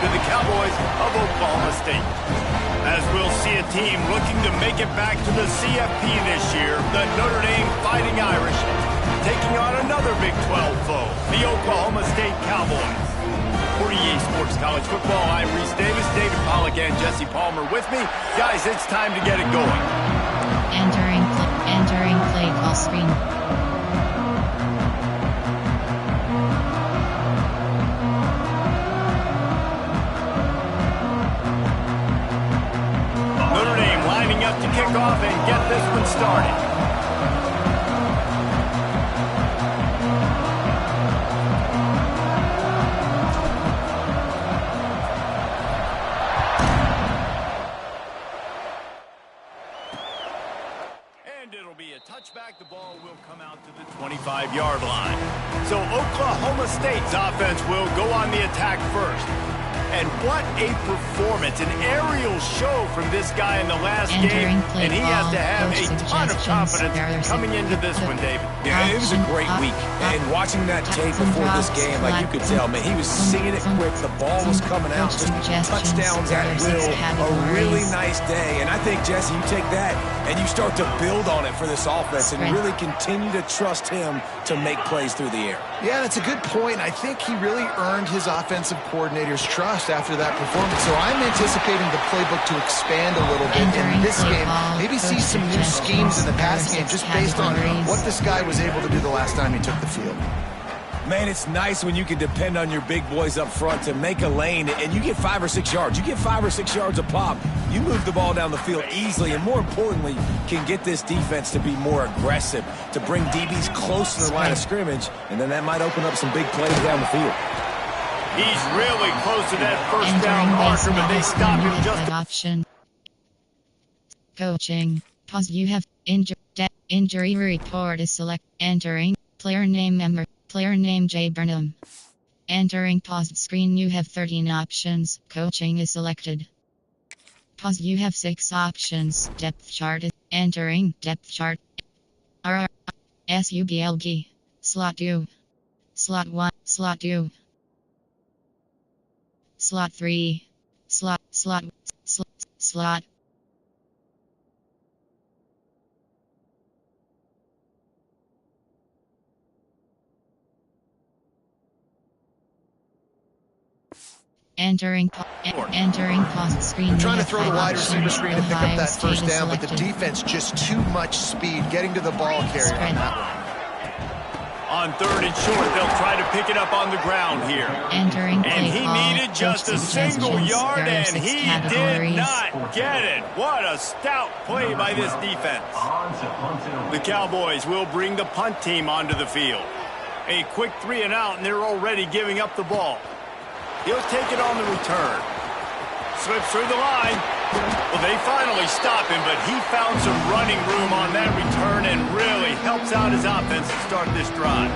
to the Cowboys of Oklahoma State. As we'll see a team looking to make it back to the CFP this year, the Notre Dame Fighting Irish taking on another Big 12 foe, the Oklahoma State Cowboys. For EA Sports College Football, I'm Reese Davis, David Pollack, and Jesse Palmer with me. Guys, it's time to get it going. Entering play call screen. Notre Dame lining up to kick off and get this one started. Touchback, the ball will come out to the 25-yard line. So Oklahoma State's offense will go on the attack first. And what a performance, an aerial show from this guy in the last game. And he has to have a ton of confidence coming into this one, David. Yeah, it was a great week. And watching that tape before this game, like you could tell, man, he was singing it quick. The ball was coming out. Just touchdowns at will. A really nice day. And I think, Jesse, you take that and you start to build on it for this offense and really continue to trust him to make plays through the air. Yeah, that's a good point. I think he really earned his offensive coordinator's trust after that performance. So I'm anticipating the playbook to expand a little bit in this game. Maybe see some new schemes in the passing game just based on what this guy was able to do the last time he took the field. Man, it's nice when you can depend on your big boys up front to make a lane and you get 5 or 6 yards. You get 5 or 6 yards a pop. You move the ball down the field easily and, more importantly, can get this defense to be more aggressive, to bring DBs close to the line of scrimmage, and then that might open up some big plays down the field. He's really close to that first down marker, but they stop him just option. Coaching. Pause. You have injury report is select. Entering. Player name member. Player name Jay Burnham. Entering paused screen. You have 13 options. Coaching is selected. Pause. You have 6 options. Depth chart is entering. Depth chart. SUBLG. Slot 2. Slot 1. Slot 2. Slot 3. Slot. Entering pause screen. I'm trying to throw the wide receiver screen to pick up that first down, but the defense just too much speed getting to the ball carrier on that one. On 3rd and short, they'll try to pick it up on the ground here. And he needed just a single yard, and he did not get it. What a stout play by this defense. The Cowboys will bring the punt team onto the field. A quick 3 and out, and they're already giving up the ball. He'll take it on the return. Slips through the line. Well, they finally stop him, but he found some running room on that return and really helps out his offense to start this drive.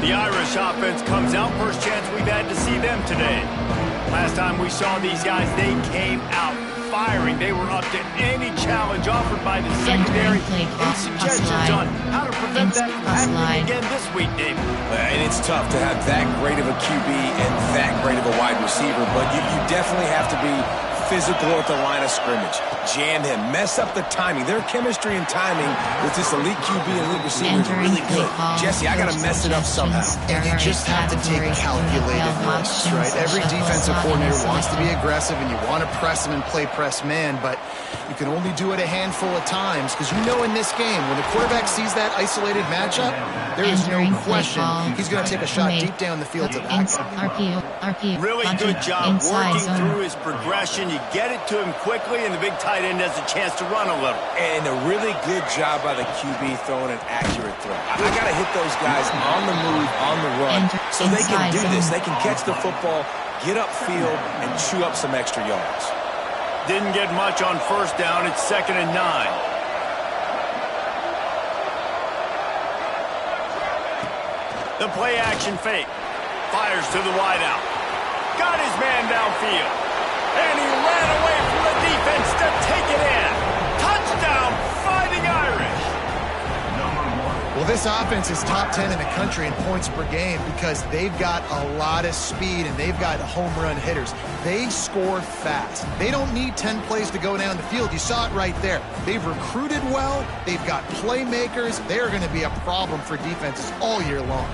The Irish offense comes out. First chance we've had to see them today. Last time we saw these guys, they came out firing. They were up to any challenge offered by the secondary. Any suggestions on how to prevent that from happening again this week, David? And it's tough to have that great of a QB and that great of a wide receiver, but you definitely have to be physical at the line of scrimmage. Jam him. Mess up the timing. Their chemistry and timing with this elite QB and elite receiver is really good. Jesse, I got to mess it up somehow. And you just have to take calculated risks, right? Every defensive coordinator wants to be aggressive, and you want to press him and play press man, but you can only do it a handful of times because you know in this game, when the quarterback sees that isolated matchup, there is no question he's going to take a shot deep down the field to that guy. Really good job working through his progression. You get it to him quickly, and the big tight end has a chance to run a little. And a really good job by the QB throwing an accurate throw. I got to hit those guys on the move, on the run, so they can do this. They can catch the football, get upfield, and chew up some extra yards. Didn't get much on first down. It's 2nd and 9. The play action fake. Fires to the wideout. Got his man downfield. And he ran away from the defense to take it in. Touchdown, Fighting Irish. Well, this offense is top 10 in the country in points per game because they've got a lot of speed and they've got home run hitters. They score fast. They don't need 10 plays to go down the field. You saw it right there. They've recruited well. They've got playmakers. They're going to be a problem for defenses all year long.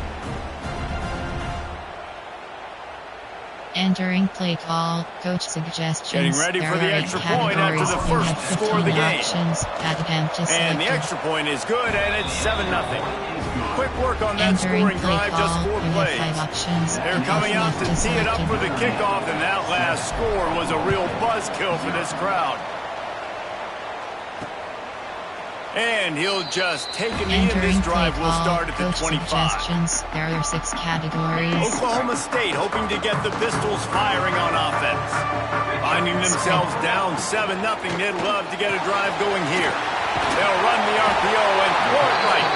Entering play call, coach suggestions. Getting ready for the extra point after the first score of the game. And the extra point is good, and it's 7-0. Quick work on that scoring drive, just 4 plays. They're coming out to tee it up for the kickoff, and that last score was a real buzzkill for this crowd. And he'll just take a knee, and this drive will start at the 25. There are 6 categories. Oklahoma State hoping to get the Pistols firing on offense. Finding themselves down 7-0, they'd love to get a drive going here. They'll run the RPO and throw it right.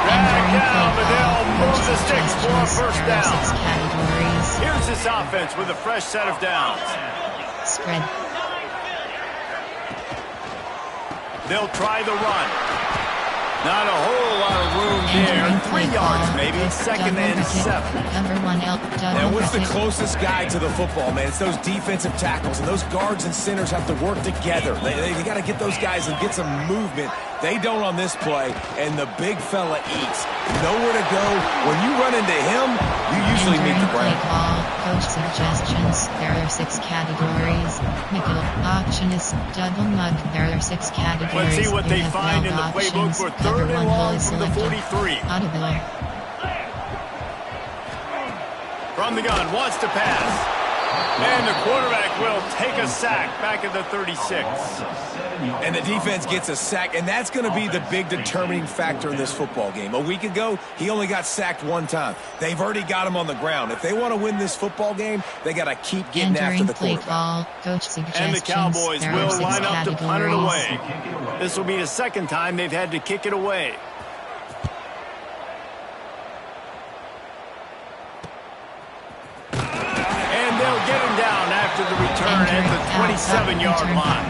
Drag down, but they'll move the sticks for a first down. Here's this offense with a fresh set of downs. Spread. They'll try the run. Not a whole lot of room there. 3 yards maybe. 2nd and 7. And what's the closest guy to the football, man? It's those defensive tackles, and those guards and centers have to work together. They got to get those guys and get some movement. They don't on this play, and the big fella eats. Nowhere to go. When you run into him, you usually meet the ground. Coach suggestions. There are 6 categories. Nickel option is double mug. There are 6 categories. Let's see what they find in the playbook for 3rd and long from the 43. Audible. From the gun, wants to pass. And the quarterback will take a sack back at the 36. And the defense gets a sack, and that's going to be the big determining factor in this football game. A week ago, he only got sacked 1 time. They've already got him on the ground. If they want to win this football game, they got to keep getting after the quarterback. And the Cowboys will line up to punt it away. This will be the 2nd time they've had to kick it away. Get him down after the return at the 27-yard line.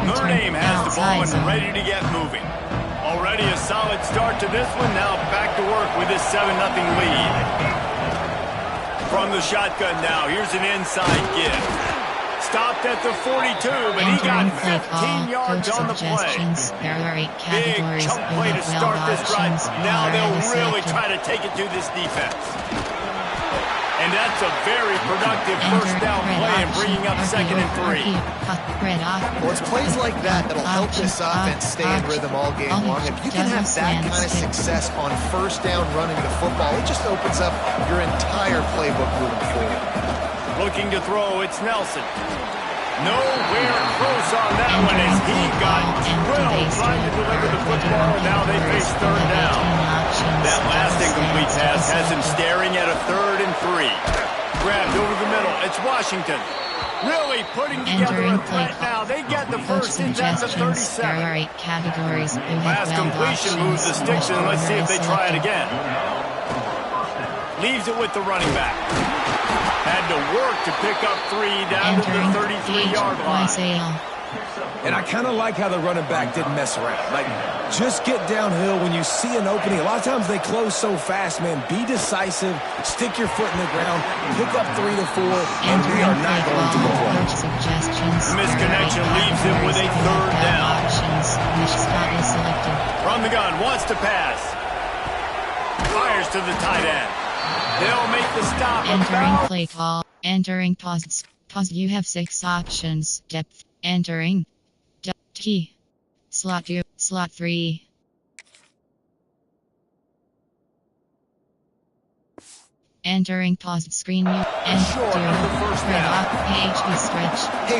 Notre Dame has the ball and ready to get moving. Already a solid start to this one. Now back to work with this 7-0 lead. From the shotgun now, here's an inside give. Stopped at the 42, but he got 15 yards on the play. Big chunk play to start this drive. Now they'll really try to take it to this defense. And that's a very productive first down play and bringing up 2nd and 3. Well, it's plays like that that'll help this offense stay in rhythm all game long. If you can have that kind of success on first down running the football, it just opens up your entire playbook moving forward. Looking to throw, it's Nelson. Nowhere close on that one as he got drilled trying to deliver the football. Now they face 3rd down. That last incomplete pass has him staring at a 3rd and 3. Grabbed over the middle. It's Washington. Really putting together a threat now. They get the first in at the 37. Last completion moves the sticks, and let's see if they try it again. Leaves it with the running back. Had to work to pick up 3 down to the 33-yard line. And I kind of like how the running back didn't mess around. Like, just get downhill when you see an opening. A lot of times they close so fast, man. Be decisive. Stick your foot in the ground. Pick up 3 to 4, and we are not going to complain. Misconnection leaves him with a 3rd down. From the gun, wants to pass. Fires to the tight end. They'll make the stop. Entering play call. Entering pause. Pause. You have 6 options. Depth. Entering. T. Slot 2. Slot 3. Entering paused screen. Hey,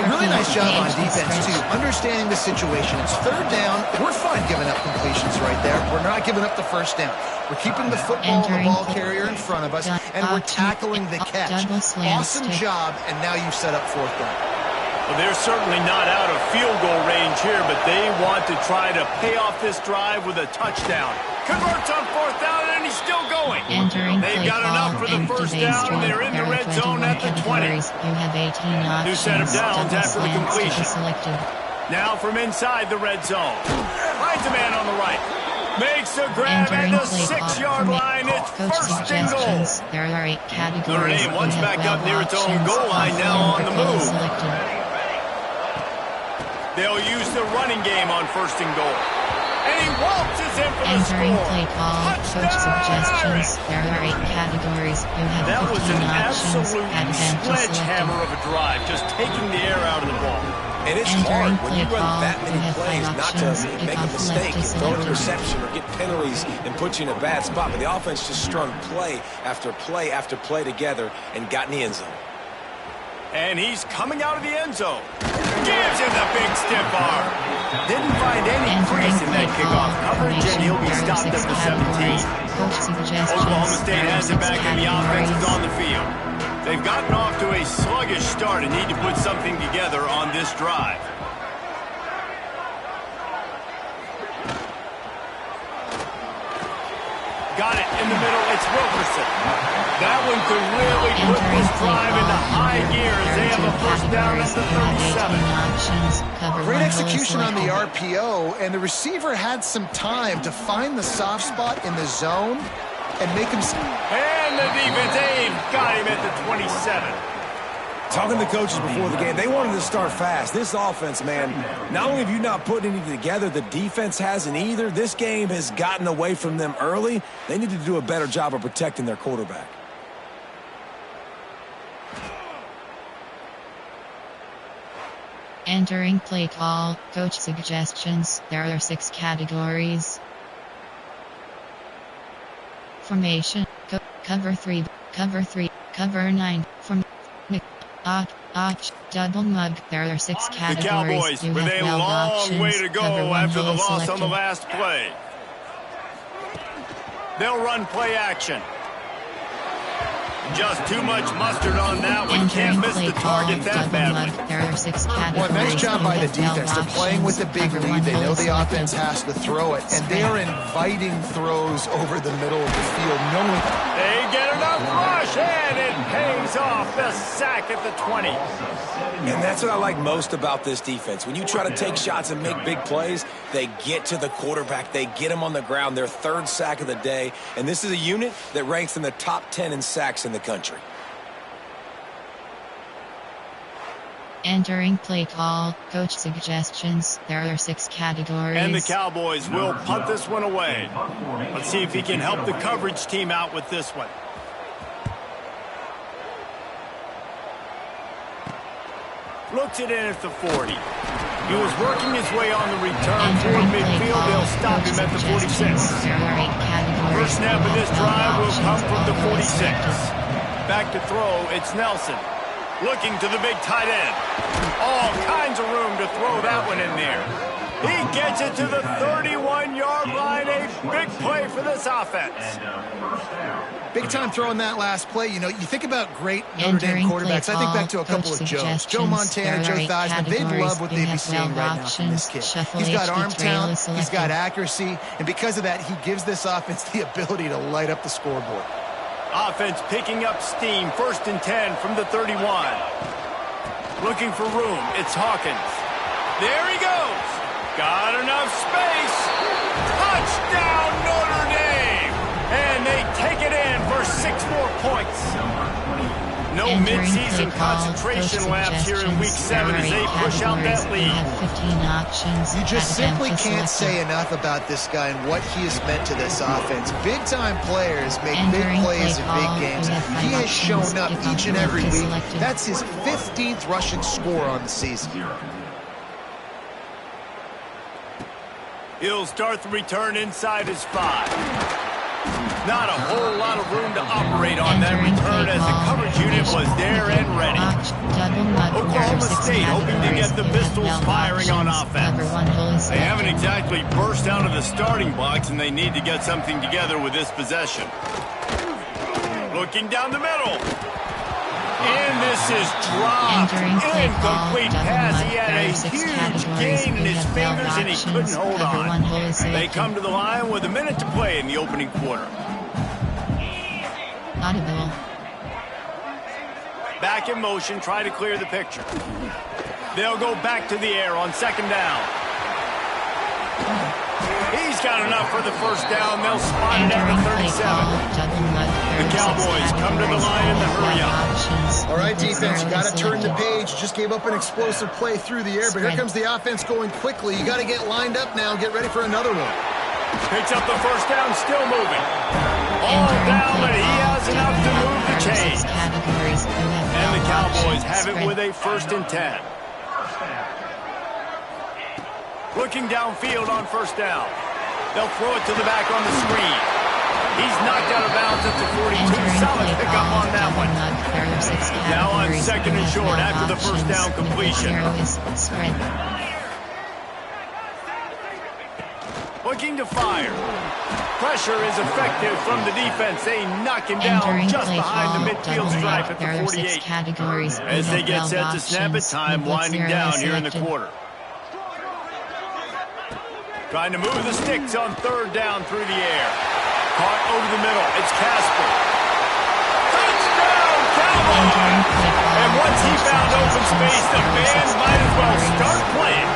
really nice job on defense, too. Understanding the situation. It's 3rd down. We're fine giving up completions right there. We're not giving up the first down. We're keeping the football and the ball carrier in front of us, and we're tackling the catch. Awesome job, and now you've set up 4th down. Well, they're certainly not out of field goal range here, but they want to try to pay off this drive with a touchdown. Converts on 4th down, and he's still going. They've got enough for the first down. They're in the red zone at the 20. You have 18 options. New set of downs after the completion. Now from inside the red zone. Finds a man on the right. Makes a grab at the 6-yard line. It's first and goal. There are 8 categories. Notre Dame once back up near its own goal line, now on the move. They'll use the running game on first and goal. And he waltzes in for the score. Entering play call, coach suggestions. There are 8 categories. You have that 15 was an options. absolute sledgehammer of a drive, just taking the air out of the ball. And it's hard when you run that many plays not to make a mistake and throw an interception or get penalties and put you in a bad spot. But the offense just strung play after play after play together and got in the end zone. And he's coming out of the end zone. Gives him the big stiff arm. Didn't find any crease in that kickoff coverage, and he'll be stopped at the 17. Oklahoma State has it back, and the offense is on the field. They've gotten off to a sluggish start and need to put something together on this drive. Got it in the middle. It's Wilkerson. That one could really put this drive into high gear as they have a first down at the 37. Great execution on the RPO, and the receiver had some time to find the soft spot in the zone and make him... And the defense aim got him at the 27. Talking to coaches before the game, they wanted to start fast. This offense, man, not only have you not put anything together, the defense hasn't either. This game has gotten away from them early. They need to do a better job of protecting their quarterback. Entering play call, coach suggestions. There are 6 categories. Formation, cover 3, cover 9, double mug. There are 6 categories. The Cowboys you with have a 12 long options. way to go after the loss on the last play. They'll run play action. Just too much mustard on that one. Can't miss the target that badly. There are 6 categories. Well, nice job by the defense. They're playing with a big lead. They know the offense has to throw it, and they are inviting throws over the middle of the field, knowing they get enough rush, and it pays off. The sack at the 20. And that's what I like most about this defense. When you try to take shots and make big plays, they get to the quarterback. They get him on the ground. Their 3rd sack of the day. And this is a unit that ranks in the top 10 in sacks in the country. Entering play call, coach suggestions. There are 6 categories. And the Cowboys will punt this one away. Let's see if he can help the coverage team out with this one. Looks it in at the 40. He was working his way on the return toward midfield. They'll stop him at the 46. First snap of this drive will come from the 46. Back to throw, it's Nelson. Looking to the big tight end. All kinds of room to throw that one in there. He gets it to the 31-yard line. A big play for this offense. big time throw in that last play. You know, you think about great Notre Dame quarterbacks. I think back to a couple of Joes. Joe Montana, Joe Theismann. They love what they'd be seeing right now from this kid. He's got arm talent. He's got accuracy. And because of that, he gives this offense the ability to light up the scoreboard. Offense picking up steam. 1st and 10 from the 31. Looking for room. It's Hawkins. There he goes. Got enough space. Touchdown, Notre Dame. And they take it in for 6 more points. No midseason concentration laps here in Week 7 as they push out that lead. You just simply can't say enough about this guy and what he has meant to this offense. Big-time players make big plays in big games. He has shown up each and every week. That's his 15th rushing score on the season. He'll start the return inside his 5. Not a whole lot of room to operate on that return as the coverage unit was there and ready. Oklahoma State hoping to get the pistols firing on offense. They haven't exactly burst out of the starting blocks, and they need to get something together with this possession. Looking down the middle. And this is dropped. Incomplete pass. He had a huge gain in his fingers and he couldn't hold on. They come to the line with a minute to play in the opening quarter. Audible. Back in motion, try to clear the picture. They'll go back to the air on second down. He's got enough for the first down. They'll spot it at the 37. The Cowboys come to the line in the hurry-up. All right, defense, you got to turn the page. You just gave up an explosive play through the air, but here comes the offense going quickly. You got to get lined up now. Get ready for another one. Picks up the first down, still moving. All down, but he has enough to move the chains. And the Cowboys have it with a 1st and 10. Looking downfield on first down. They'll throw it to the back on the screen. He's knocked out of bounds at the 42. Solid pickup on that one. Now on 2nd and short after the first down completion. Looking to fire. Pressure is effective from the defense. They knock him down just behind the midfield stripe at the 48. As they get set to snap it, time winding down here in the quarter. Trying to move the sticks on 3rd down through the air. Caught over the middle. It's Casper. Touchdown, Cowboys! And once he found open space, the fans might as well start playing.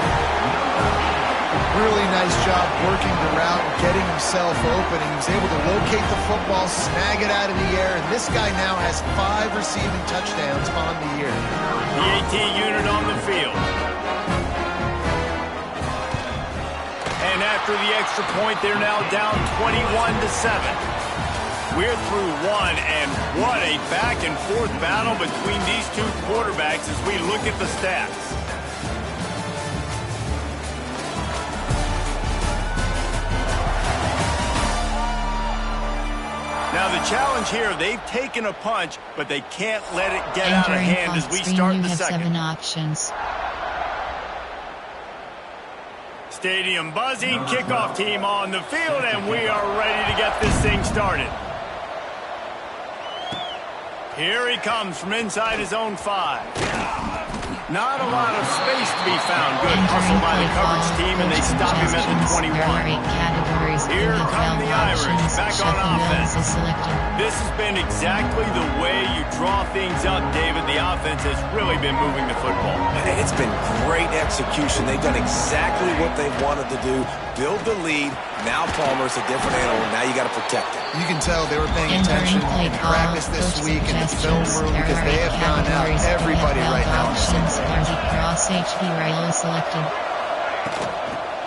Really nice job working the route, getting himself open. He was able to locate the football, snag it out of the air, and this guy now has 5 receiving touchdowns on the year. The AT unit on the field. And after the extra point, they're now down 21-7. We're through one, and what a back-and-forth battle between these two quarterbacks as we look at the stats. Now the challenge here, they've taken a punch, but they can't let it get out of hand as we start the second. 7 options. Stadium buzzing, kickoff team on the field, and we are ready to get this thing started. Here he comes from inside his own 5. Not a lot of space to be found. Good hustle by the coverage team, and they stop him at the 21. Here come the Irish, back on offense. This has been exactly the way you draw things up, David. The offense has really been moving the football. It's been great execution. They've done exactly what they wanted to do. Build the lead. Now Palmer's a different animal. Now you got to protect it. You can tell they were paying attention in practice this week in the film room because they have gone out everybody right now.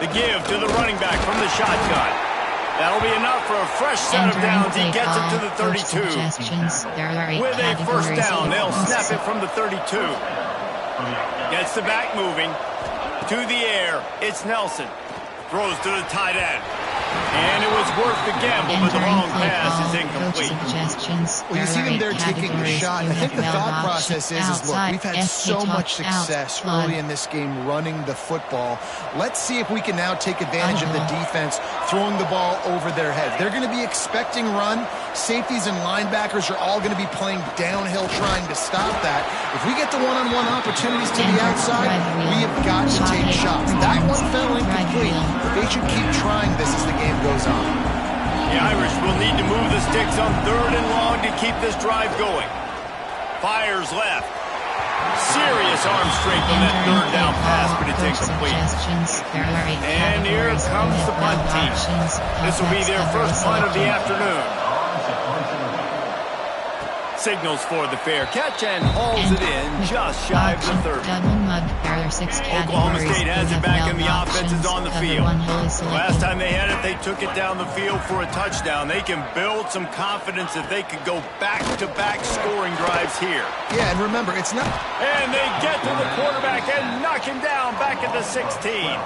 The give to the running back from the shotgun. That'll be enough for a fresh set of downs. He gets it to the 32. With a first down, they'll snap it from the 32. Gets the back moving. To the air, it's Nelson. Throws to the tight end. And it was worth the gamble, but the long pass is incomplete. Well, you see them there taking a shot. I think the thought process is look, we've had so much success early in this game running the football. Let's see if we can now take advantage of the defense throwing the ball over their heads. They're going to be expecting run. Safeties and linebackers are all going to be playing downhill trying to stop that. If we get the one-on-one opportunities to the outside, we have got to take shots. That one fell incomplete. They should keep trying this as the game goes on. The Irish will need to move the sticks on 3rd and long to keep this drive going. Fires left. Serious arm strength on that 3rd down pass, but it's incomplete. And here comes the punt team. This will be their first punt of the afternoon. Signals for the fair catch and hauls it in just shy of the 30. Oklahoma State has it back and the offense is on the field. Last time they had it, they took it down the field for a touchdown. They can build some confidence if they could go back-to-back scoring drives here. Yeah, and remember, it's not... And they get to the quarterback and knock him down back at the 16.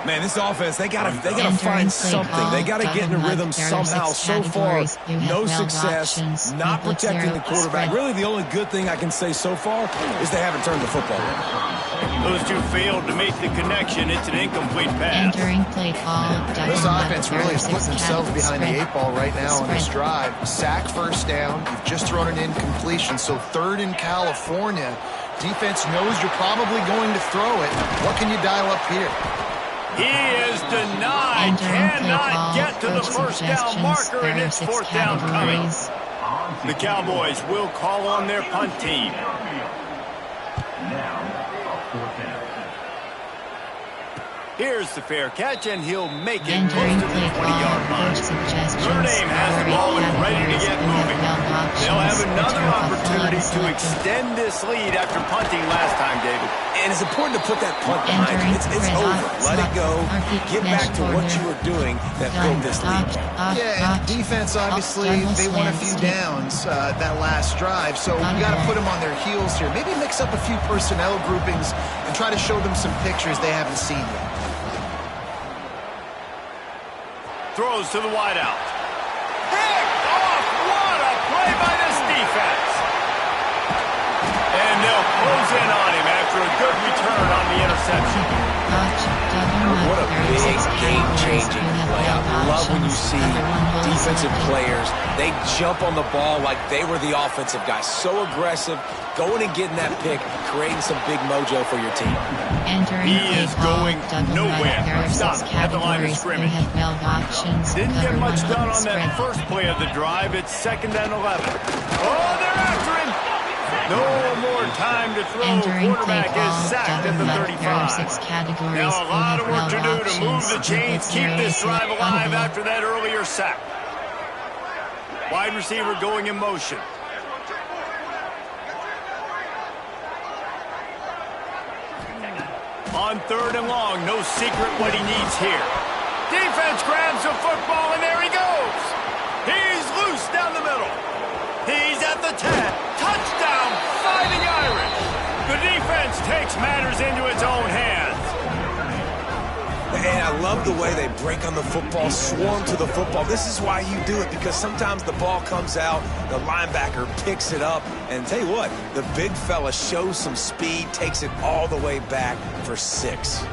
Man, this offense, they gotta find something. They gotta get in a rhythm somehow. So far, no success, not protecting protecting the quarterback. Really, the only good thing I can say so far is they haven't turned the football over. Those two failed to make the connection. It's an incomplete pass. Entering play call. This offense really is putting themselves behind the 8 ball right now on this drive. Sack first down. You've just thrown an incompletion, so 3rd in California. Defense knows you're probably going to throw it. What can you dial up here? He is denied. Cannot get to the first down marker, and it's 4th down coming. The Cowboys will call on their punt team. Here's the fair catch, and he'll make it close to the 20-yard line. Notre Dame has the ball and ready to get moving. They'll have another opportunity to extend this lead after punting last time, David. And it's important to put that punt behind you. It's over. Let it go. Get back to what you were doing that built this lead. Yeah, and defense, obviously, they won a few downs that last drive, so you got to put them on their heels here. Maybe mix up a few personnel groupings and try to show them some pictures they haven't seen yet. Throws to the wideout. Picked off! What a play by this defense! And they'll close in on him after a good return on the interception. What a big game-changing play. I love when you see defensive players, they jump on the ball like they were the offensive guys. So aggressive, going and getting that pick, creating some big mojo for your team. He is going nowhere. Stop at the line of scrimmage. Didn't get much done on that first play of the drive. It's 2nd and 11. Oh, they're after him. No more time to throw. Quarterback is sacked at the 35. Now a lot of work to do to move the chains, keep this drive alive after that earlier sack. Wide receiver going in motion. On 3rd and long, no secret what he needs here. Defense grabs the football, and there he goes. He's loose down the middle. He's at the 10. Touchdown, Fighting Irish. The defense takes matters into its own hands. And I love the way they break on the football, swarm to the football. This is why you do it, because sometimes the ball comes out, the linebacker picks it up, and tell you what, the big fella shows some speed, takes it all the way back for 6.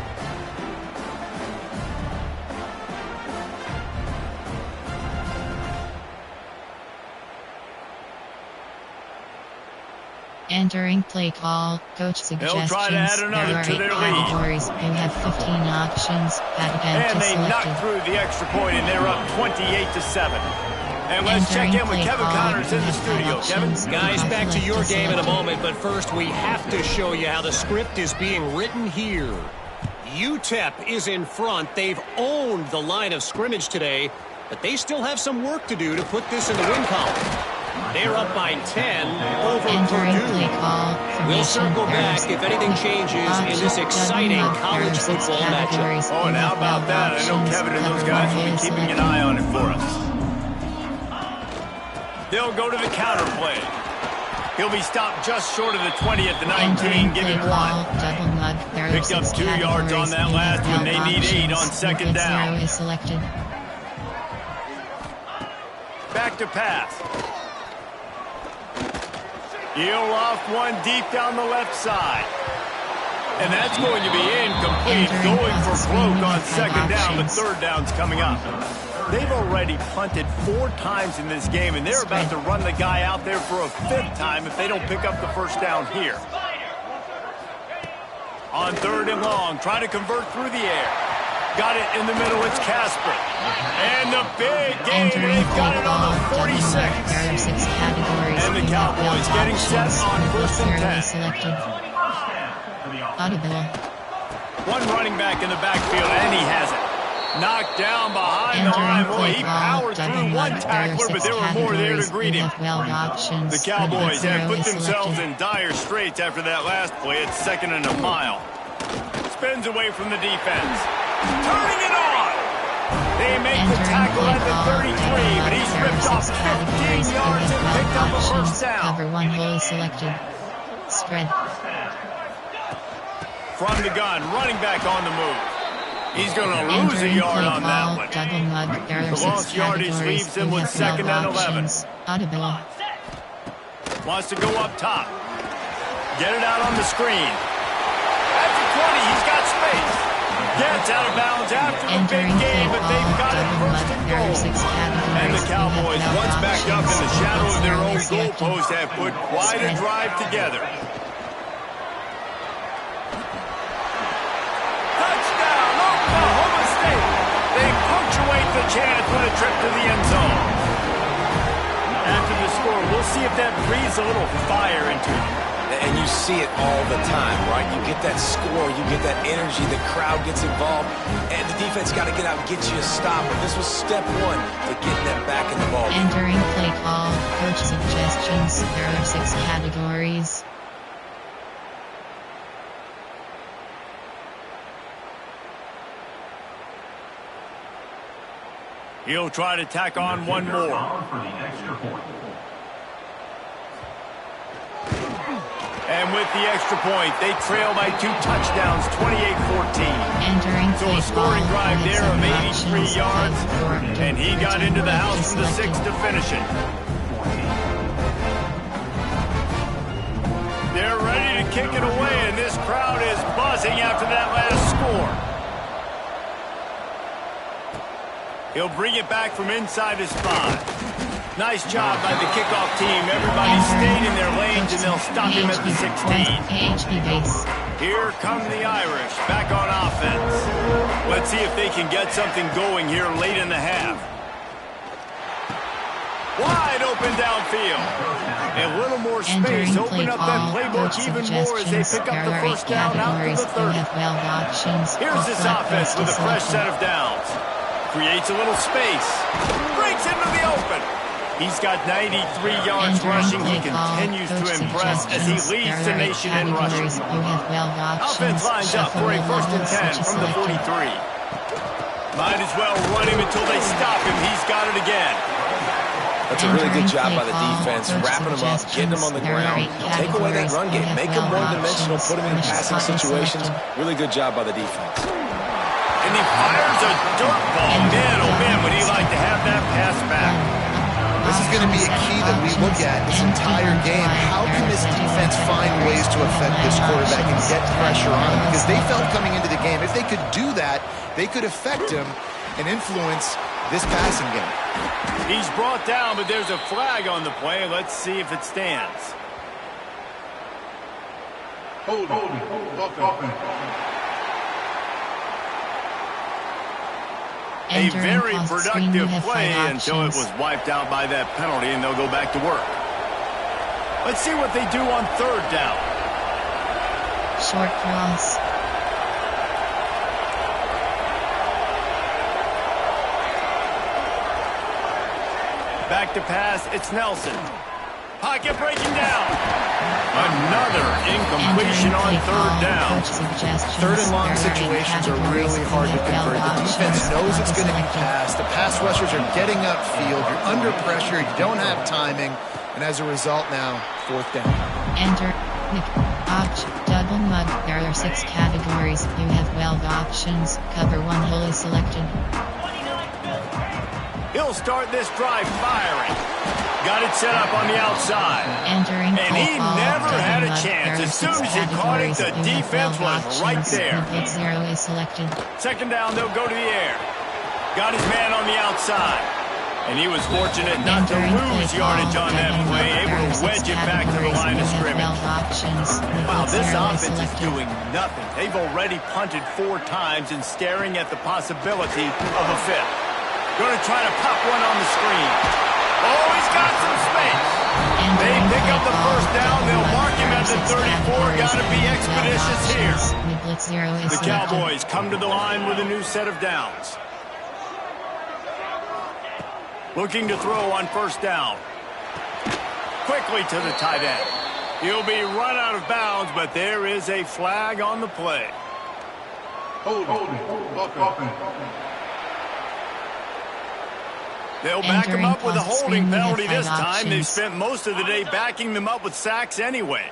Entering play call, coach suggestions. They'll try to add another to their categories. You have 15 options. And they knocked through the extra point, and they're up 28-7. And let's check in with Kevin Connors in the studio. Kevin? Guys, back to your game in a moment, but first we have to show you how the script is being written here. UTEP is in front. They've owned the line of scrimmage today, but they still have some work to do to put this in the win column. They're up by 10 over Purdue. We'll circle back if anything changes in this exciting college football matchup. Oh, and how about that? I know Kevin and those guys will be keeping an eye on it for us. They'll go to the counter play. He'll be stopped just short of the 20 at the 19, giving 1. Picked up 2 yards on that last one. They need 8 on 2nd down. Back to pass. He'll off one deep down the left side. And that's going to be incomplete. Going for broke on 2nd down, but 3rd down's coming up. They've already punted 4 times in this game, and they're about to run the guy out there for a 5th time if they don't pick up the first down here. On 3rd and long, trying to convert through the air. Got it in the middle, it's Casper. And the big game, they've got it on the 46. And the Cowboys getting set on 1st and 10. One running back in the backfield, and he has it. Knocked down behind the line. Boy, he powered through one tackler, but there were more there to greet him. The Cowboys have put themselves in dire straits after that last play. It's 2nd and a mile. Spins away from the defense. Turning it on. They make the tackle at the 33, but he's ripped off 15 yards and picked up a first down. Cover 1 hole selected. Spread. From the gun, running back on the move. He's going to lose a yard on that one. The lost yardage leaves him with 2nd and 11. Wants to go up top. Get it out on the screen. At the 20, he's got space. Gets out of bounds after a big game, but they've got it first and goal. And the Cowboys, once back up in the shadow of their own goalpost, have put quite a drive together. Touchdown, Oklahoma State. They punctuate the chance with a trip to the end zone. After the score, we'll see if that breathes a little fire into them. And you see it all the time, right? You get that score, you get that energy, the crowd gets involved, and the defense got to get out and get you a stop. But this was step one to getting them back in the ball. Entering play call, coach suggestions. There are 6 categories. He'll try to tack on one more. And with the extra point, they trail by 2 touchdowns, 28-14. So a scoring drive there of 83 yards, and he got into the house from the 6 to finish it. They're ready to kick it away, and this crowd is buzzing after that last score. He'll bring it back from inside his 5. Nice job by the kickoff team. Everybody stayed in their lanes, and they'll stop him at the 16. Here come the Irish, back on offense. Let's see if they can get something going here late in the half. Wide open downfield. A little more space. Open up that playbook even more as they pick up the first down out to the 30. Here's this offense with a fresh set of downs. Creates a little space. Breaks into the open. He's got 93 yards rushing. He continues to impress as he leads the nation in rushing. Offense lines up for a 1st and 10 from the 43. Might as well run him until they stop him. He's got it again. That's a really good job by the defense, wrapping him up, getting him on the ground. Take away that run game, make him one-dimensional, put him in passing situations. Really good job by the defense. And he fires a dirt ball. Man, oh man, would he like to have that pass back. This is going to be a key that we look at this entire game. How can this defense find ways to affect this quarterback and get pressure on him? Because they felt coming into the game, if they could do that, they could affect him and influence this passing game. He's brought down, but there's a flag on the play. Let's see if it stands. Hold. A very productive play until it was wiped out by that penalty, and they'll go back to work. Let's see what they do on 3rd down. Short cross. Back to pass, it's Nelson. Pocket breaking down. Another incompletion on 3rd down. 3rd and long situations are really hard to convert. The defense knows it's going to be passed. The pass rushers are getting upfield. You're under pressure. You don't have timing. And as a result now, 4th down. Enter. Double mug. There are 6 categories. You have 12 options. Cover 1 hole is selected. He'll start this drive firing. Got it set up on the outside. And he never had a chance. As soon as he caught it, the defense was right there. 0 is selected. 2nd down, they'll go to the air. Got his man on the outside. And he was fortunate not to lose yardage on that play, able to wedge it back to the line of scrimmage. Wow, this offense is doing nothing. They've already punted 4 times and staring at the possibility of a 5th. Going to try to pop one on the screen. Oh, he's got some space. They pick up the 1st down. They'll mark him at the 34. Got to be expeditious here. The Cowboys come to the line with a new set of downs. Looking to throw on 1st down. Quickly to the tight end. He'll be run out of bounds, but there is a flag on the play. Hold. They'll back him up with a holding penalty this time. They've spent most of the day backing them up with sacks anyway.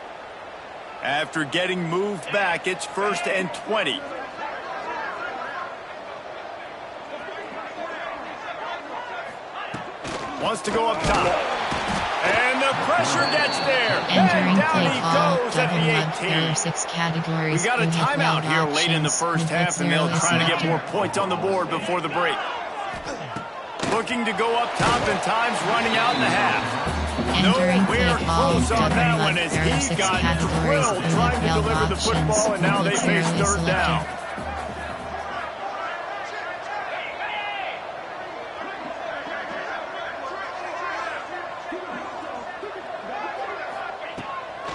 After getting moved back, it's 1st and 20. Wants to go up top. And the Pressure gets there. Entering And down play he call, goes at the 18. There are 6 categories. We got a timeout here late in the first half, and they'll try to get more points on the board before the break. Looking to go up top, and time's running out in the half. Nowhere close on that one as he got drilled trying to deliver the football, and now they face third down.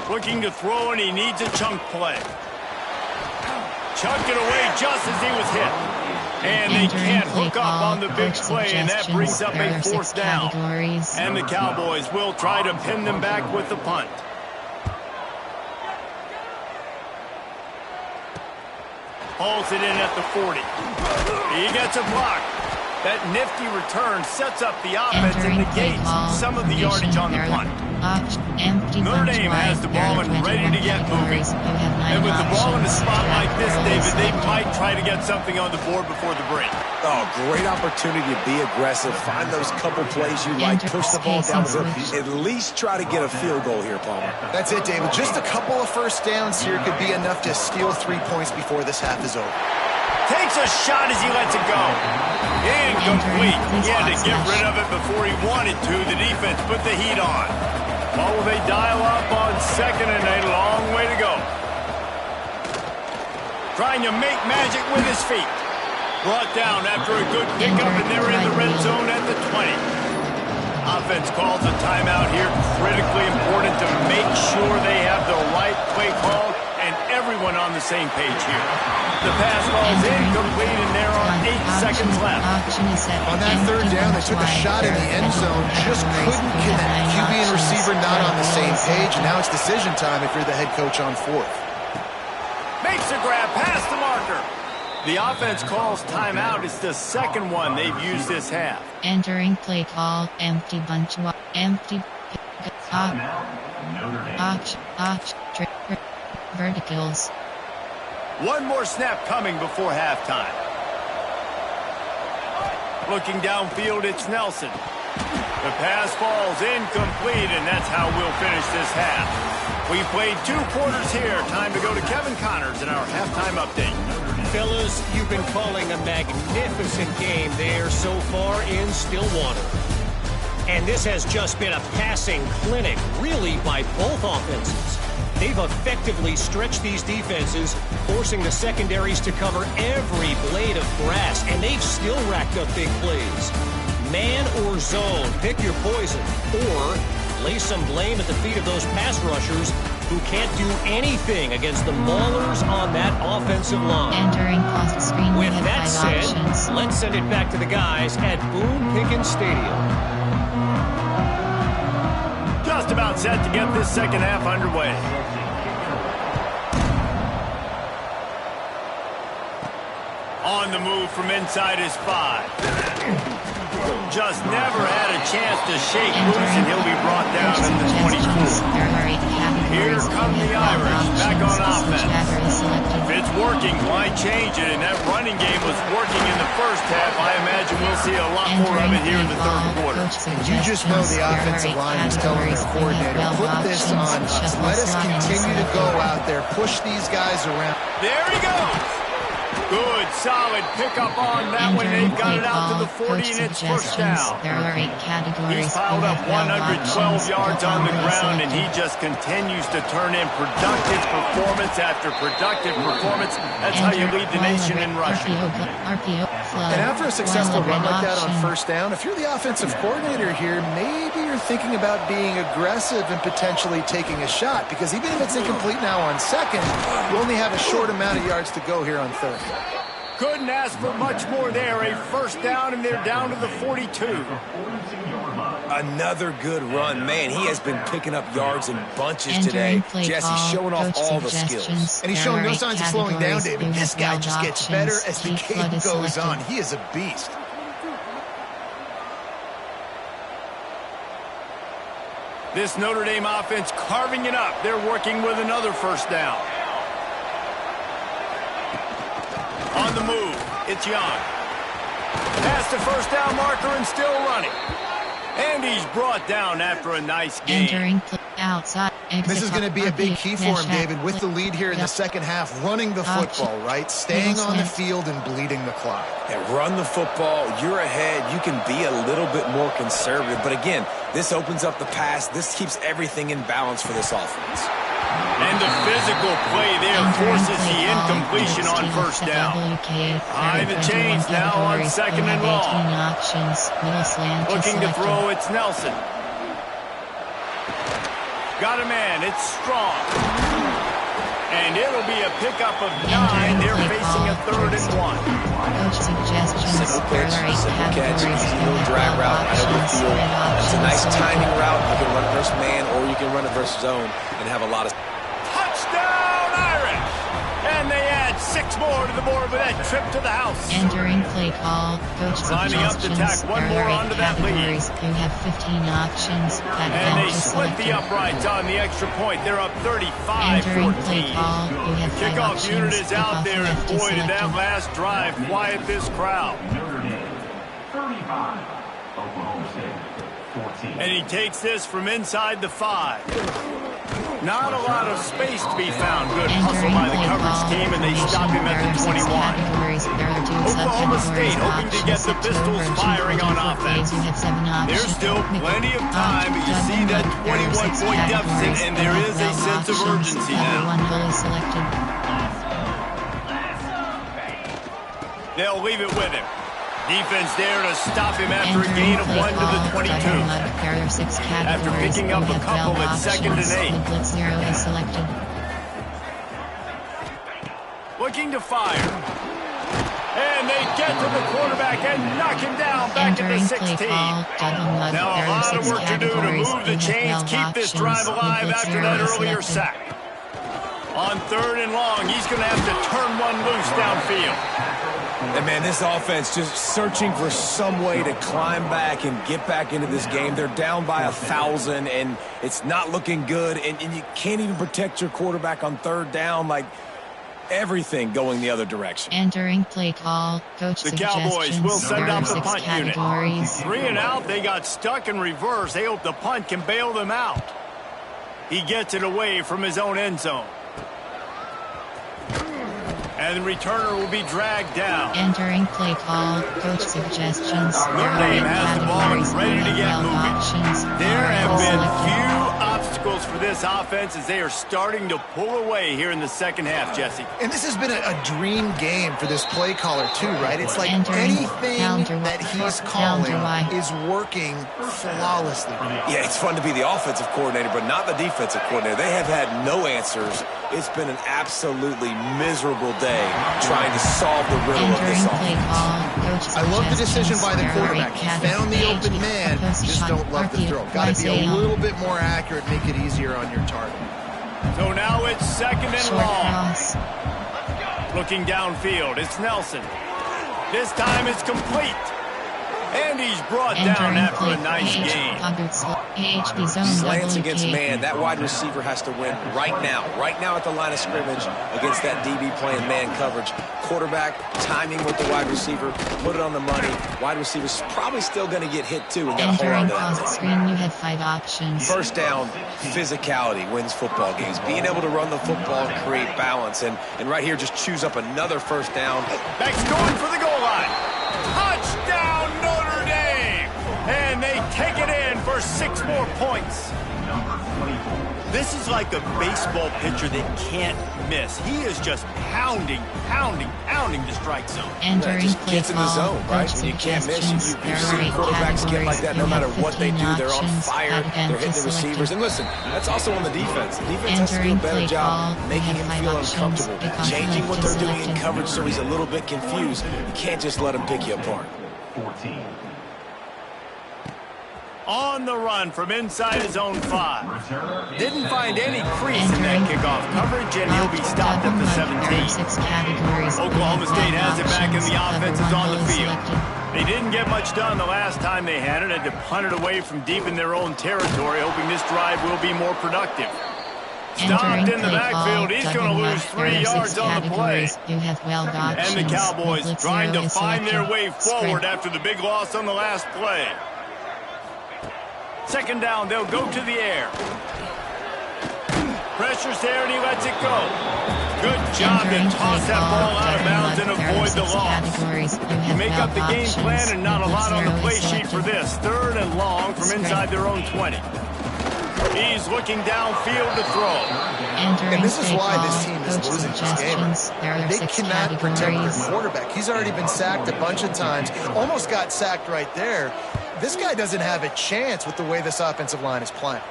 Looking to throw, and he needs a chunk play. Chucked it away just as he was hit. And they can't hook up on the big play, and that brings up a fourth down. And the Cowboys will try to pin them back with the punt. Hauls it in at the 40. He gets a block. That nifty return sets up the offense and negates some of the yardage on the punt. Notre Dame has the ball and ready to get moving. And with the ball in a spot like this, David, they might try to get something on the board before the break. Oh, great opportunity to be aggressive. Find those couple plays you like. Push the ball down the field. At least try to get a field goal here, Palmer. That's it, David. Just a couple of first downs here could be enough to steal 3 points before this half is over. Takes a shot as he lets it go. Incomplete. He had to get rid of it before he wanted to. The defense put the heat on. Well, will they dial up on second and a long way to go? Trying to make magic with his feet. Brought down after a good pickup, and they're in the red zone at the 20. Offense calls a timeout here. Critically important to make sure they have the right play call and everyone on the same page here. The pass ball's incomplete, and there are 8 seconds left. On that third down, they took a shot in the end zone, just couldn't connect. QB and receiver not on the same page, and now it's decision time if you're the head coach on fourth. Makes a grab past the marker. The offense calls timeout. It's the second one they've used this half. Entering play call, empty bunch, empty, verticals. One more snap coming before halftime. Looking downfield, it's Nelson. The pass falls incomplete, and that's how we'll finish this half. We played 2 quarters here. Time to go to Kevin Connors in our halftime update. Fellas, you've been calling a magnificent game there so far in Stillwater. And this has just been a passing clinic, really, by both offenses. They've effectively stretched these defenses, forcing the secondaries to cover every blade of grass, and they've still racked up big plays. Man or zone, pick your poison, or lay some blame at the feet of those pass rushers who can't do anything against the maulers on that offensive line. Entering post screen. With that said, let's send it back to the guys at Boone Pickens Stadium. Just about set to get this second half underway. On the move from inside his 5. Just never had a chance to shake loose, and he'll be brought down in the 24. Here come the Irish, back on offense. If it's working, why change it? And that running game was working in the first half. I imagine we'll see a lot more of it here in the third quarter. You just know the offensive line is telling their coordinator, put this on us. Let us continue to go out there, push these guys around. There he goes. Good, solid pickup on that one. They've got it out to the 40, and it's first down. There are 8 categories. He's piled up 112 yards on the ground, and he just continues to turn in productive performance after productive performance. That's how you lead the nation in rushing. And after a successful run like that on first down, if you're the offensive coordinator here, maybe you're thinking about being aggressive and potentially taking a shot, because even if it's incomplete now on second, you only have a short amount of yards to go here on third. Couldn't ask for much more there. A first down, and they're down to the 42. Another good run. Man, he has been picking up yards in bunches today. Jesse showing off all the skills. And he's showing no signs of slowing down, David. This guy just gets better as the game goes on. He is a beast. This Notre Dame offense carving it up. They're working with another first down. On the move, it's Young. Past the first down marker and still running. And he's brought down after a nice game. Entering outside. This is going to be a big key for him, David, with the lead here in the second half, running the football, right? Staying on the field and bleeding the clock. Yeah, run the football. You're ahead. You can be a little bit more conservative. But again, this opens up the pass. This keeps everything in balance for this offense. And the physical play there forces the incompletion on first down. High the chains now on second and long. Looking to throw, it's Nelson. Got a man, it's Strong. And it'll be a pickup of 9. They're facing a 3rd and 1. Coach suggestions. Simple pitch, simple catch, easy little drag route out of the field. It's a nice timing route. You can run it versus man or you can run it versus zone and have a lot of... Touchdown, Irish! And they add 6 more to the board with that trip to the house. Entering play call. Coach Lining up to tack one more onto that lead. You have 15 options. And they split the uprights on the extra point. They're up 35-14. Kickoff unit is out there, and boy, did that last drive quiet this crowd. Notre Dame, 35. Oklahoma State, 14. And he takes this from inside the 5. Not a lot of space to be found. Good hustle by the coverage team, and they stop him at the 21. Oklahoma State hoping to get the Pistols firing on offense. There's still plenty of time, but you see that 21-point deficit, and there is a sense of urgency now. They'll leave it with him. Defense there to stop him after a gain of 1 to the 22. After picking up a couple at 2nd and 8. Looking to fire. And they get to the quarterback and knock him down back at the 16. Now a lot of work to do to move the chains, keep this drive alive after that earlier sack. On 3rd and long, he's going to have to turn one loose downfield. And man, this offense just searching for some way to climb back and get back into this game. They're down by 1,000, and it's not looking good. And you can't even protect your quarterback on 3rd down. Like, everything going the other direction. Entering play call. Coach the Cowboys will send out the punt unit. 3 and out. They got stuck in reverse. They hope the punt can bail them out. He gets it away from his own end zone. And the returner will be dragged down. Entering play call. Coach suggestions. Notre Dame has the ball and ready to get moving. There have been few obstacles for this offense as they are starting to pull away here in the second half, Jesse. And this has been a dream game for this play caller too, right? It's like anything that he's calling is working flawlessly. Yeah, it's fun to be the offensive coordinator, but not the defensive coordinator. They have had no answers. It's been an absolutely miserable day trying to solve the riddle of this offense. I love the decision by the quarterback. He found the open man, just don't love the throw. Got to be a little bit more accurate, make it easier on your target. So now it's 2nd and long. Looking downfield, it's Nelson. This time it's complete. And he's brought down after a nice game. Slants against man. That wide receiver has to win right now. Right now at the line of scrimmage against that DB playing man coverage. Quarterback, timing with the wide receiver, put it on the money. Wide receiver's probably still going to get hit too. And got to hold on to that. Screen, you have 5 options. First down, physicality wins football games. Being able to run the football and create balance. And right here, just choose up another first down. Back's going for the goal line. Touchdown, Notre Dame! And they take it in for 6 more points. This is like a baseball pitcher that can't miss. He is just pounding the strike zone. Entering just gets in the zone, right? And you can't miss. You've seen quarterbacks get like that no matter what they do. They're on fire. They're hitting the receivers. And listen, that's also on the defense. The defense has to do a better job making him feel uncomfortable, changing what they're doing in coverage so he's a little bit confused. You can't just let him pick you apart. 14. On the run from inside his own 5. Didn't find any crease in that kickoff coverage, and he'll be stopped at the 17. Oklahoma State has it back, and the offense is on the field. They didn't get much done the last time they had it. Had to punt it away from deep in their own territory, hoping this drive will be more productive. Stopped in the backfield. He's going to lose 3 yards on the play. And the Cowboys trying to find their way forward after the big loss on the last play. Second down, they'll go to the air. Pressure's there, and he lets it go. Good job to toss that ball out of bounds and avoid the loss. You make up the game plan and not a lot on the play sheet for this. Third and long from inside their own 20. He's looking downfield to throw. And this is why this team is losing this game. They cannot protect their quarterback. He's already been sacked a bunch of times. Almost got sacked right there. This guy doesn't have a chance with the way this offensive line is playing.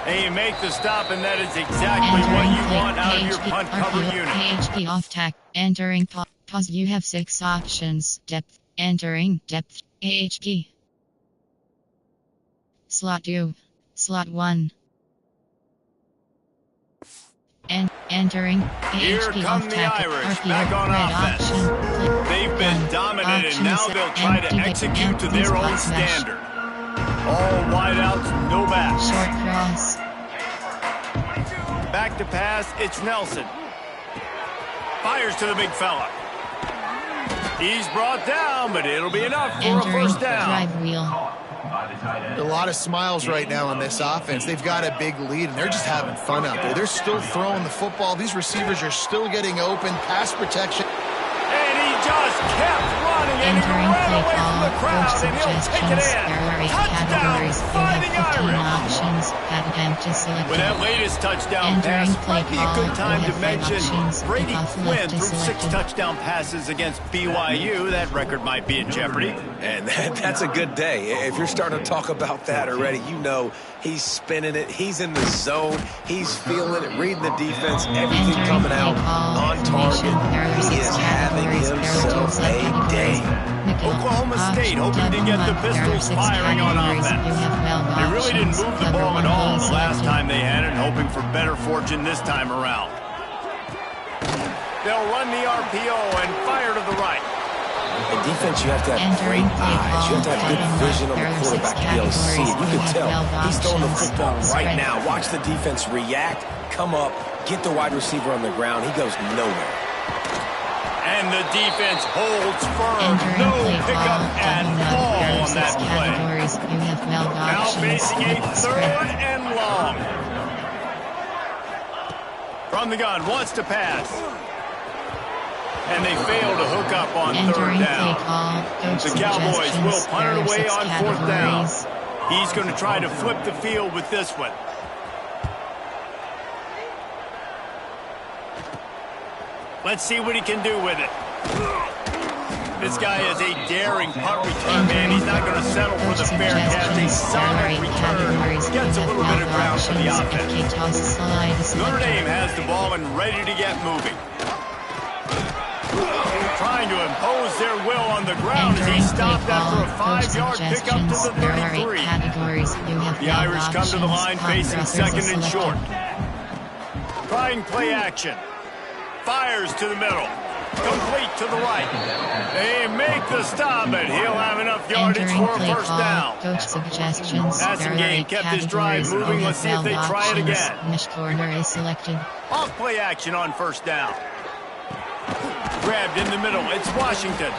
And you make the stop, and that is exactly what you want out of your punt cover unit. AHP off tack. Entering pause. You have 6 options. Depth. Entering depth. AHP. Slot 2. Slot 1. And entering Here AHP come off the tack. Irish RP back on red offense. option. They've been dominated, and now they'll try to execute to their own standard. All wideouts, no backs. Short cross. Back to pass, it's Nelson. Fires to the big fella. He's brought down, but it'll be enough for a first down. Drive wheel. A lot of smiles right now on this offense. They've got a big lead, and they're just having fun out there. They're still throwing the football. These receivers are still getting open. Pass protection. And he just kept running, and he ran away from the crowd, and he'll take it in. Touchdown, Fighting Irish. With that latest touchdown pass, might be a good time to mention Brady Quinn threw 6 touchdown passes against BYU. That record might be in jeopardy. And that's a good day. If you're starting to talk about that already, you know he's spinning it. He's in the zone. He's feeling it, reading the defense, everything coming out on target. He is having himself a day. Oklahoma State hoping to get the Pistols firing on offense. They really didn't move the ball at all the last time they had it, hoping for better fortune this time around. They'll run the RPO and fire to the right. In defense, you have to have great eyes. You have to have good vision on the quarterback to be able to see it. You can tell he's throwing the football right now. Watch the defense react, come up, get the wide receiver on the ground. He goes nowhere. And the defense holds firm. No pickup at all on that play. Now facing a third and long. From the gun, wants to pass. And they fail to hook up on third down. The Cowboys will punt it away on fourth down. He's going to try to flip the field with this one. Let's see what he can do with it. This guy is a daring punt return man. He's not going to settle for the fair catch. A solid return. Gets a little bit of ground for the offense. Notre Dame has the ball and ready to get moving. Trying to impose their will on the ground as he stopped after a 5-yard pickup to the 33. The Irish come to the line facing second and short. Trying play action. Fires to the middle. Complete to the right. They make the stop, but he'll have enough yardage for a first down. Passing game kept his drive moving. Let's see if they try it again. Off play action on first down. Grabbed in the middle. It's Washington.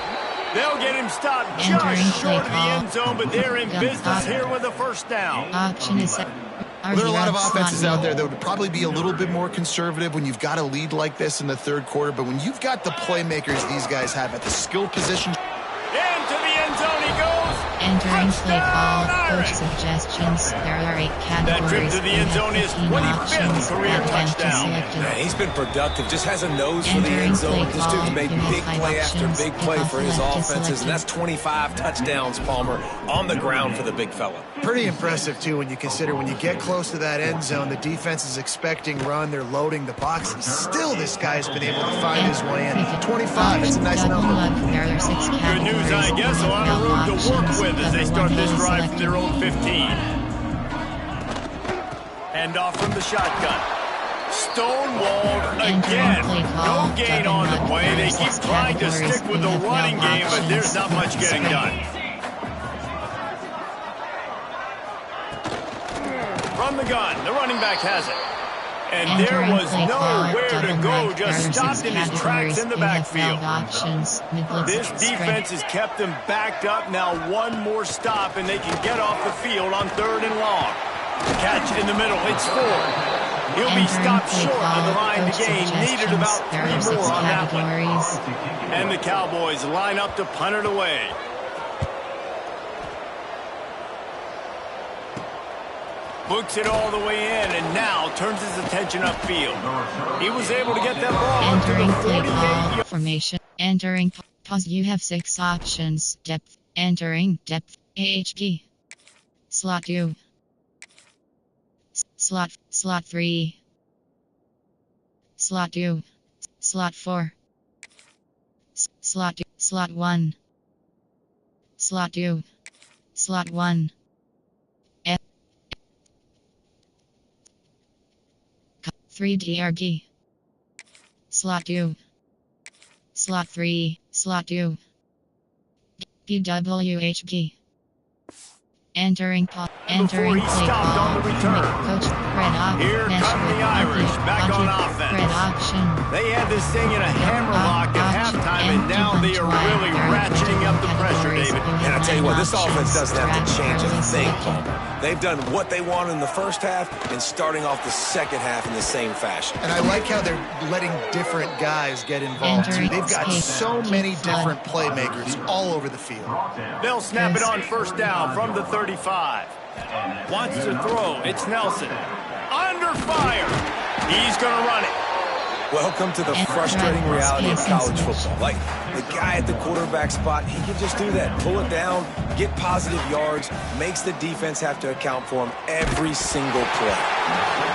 They'll get him stopped just short of the end zone, but they're in business here with a first down. Well, there are a lot of offenses out there that would probably be a little bit more conservative when you've got a lead like this in the third quarter, but when you've got the playmakers these guys have at the skill position. Into the end zone he goes. Entering play call, coach suggestions. There are 8 categories. That trip to the end zone is 25th career touchdown. Man, he's been productive. Just has a nose for the end zone. This dude's made big play after big play for his offenses, and that's 25 touchdowns, Palmer, on the ground for the big fella. Pretty impressive, too, when you consider when you get close to that end zone, the defense is expecting run, they're loading the box, and still this guy's been able to find his way in. 25, it's a nice number. Good news, I guess, a lot of room to work with as they start this drive from their own 15. Hand off from the shotgun. Stonewalled again. No gain on the play. They keep trying to stick with the running game, but there's not much getting done. From the gun, the running back has it. And there was nowhere to go, just stopped in his tracks in the backfield. This defense has kept them backed up. Now one more stop, and they can get off the field on 3rd and long. Catch in the middle, it's Ford. He'll be stopped short of the line to gain. Needed about 3 more on that one. And the Cowboys line up to punt it away. Books it all the way in, and now turns his attention upfield. He was able to get that ball up to the 48-yard formation. Entering pause. You have 6 options. Depth. Entering depth. AHP. Slot 2. Slot 3. Slot 2. Slot 4. Slot 2. Slot 1. Slot 2. Slot 1. 3 DRG. Slot 2. Slot 3. Slot 2. PWHG. Entering play stopped on the return. Coach Fred option. Here come the Irish back on offense. Fred option. They had this thing in a hammerlock at halftime, and now they are really ratcheting up the pressure, David. And I tell you what, this offense doesn't have to change a thing, Palmer. They've done what they wanted in the first half and starting off the second half in the same fashion. And I like how they're letting different guys get involved, too. They've got so many different playmakers all over the field. They'll snap it on 1st down from the 35. Wants to throw. It's Nelson. Under fire. He's going to run it. Welcome to the frustrating reality of college football. Like, the guy at the quarterback spot, he can just do that. Pull it down, get positive yards, makes the defense have to account for him every single play.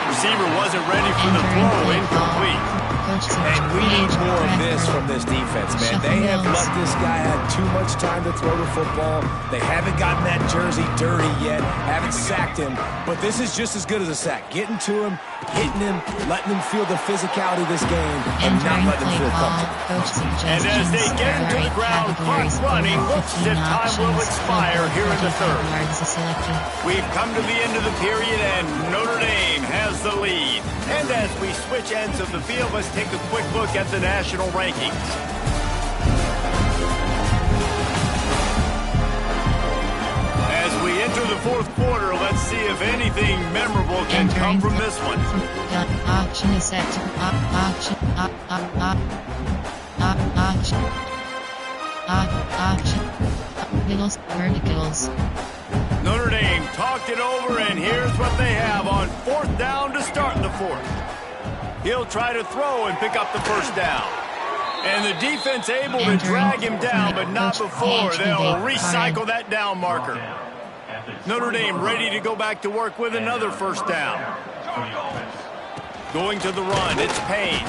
Receiver wasn't ready for the throw, incomplete. And we need more of this from this defense, man. They have let this guy have too much time to throw the football. They haven't gotten that jersey dirty yet, haven't sacked him, but this is just as good as a sack. Getting to him, hitting him, letting him feel the physicality of this game, and not letting him feel comfortable. And as they get into the ground, clock running, looks as if time will expire here in the 3rd. We've come to the end of the period, and Notre Dame has the lead. And as we switch ends of the field, let's take a quick look at the national rankings. As we enter the 4th quarter, let's see if anything memorable can come from this one. Option is set. Option. Middles. Verticals. Notre Dame talked it over, and here's what they have on 4th down to start the 4th. He'll try to throw and pick up the 1st down. And the defense able to drag him down, but not before. They'll recycle that down marker. Notre Dame ready to go back to work with another 1st down. Going to the run, it's Payne.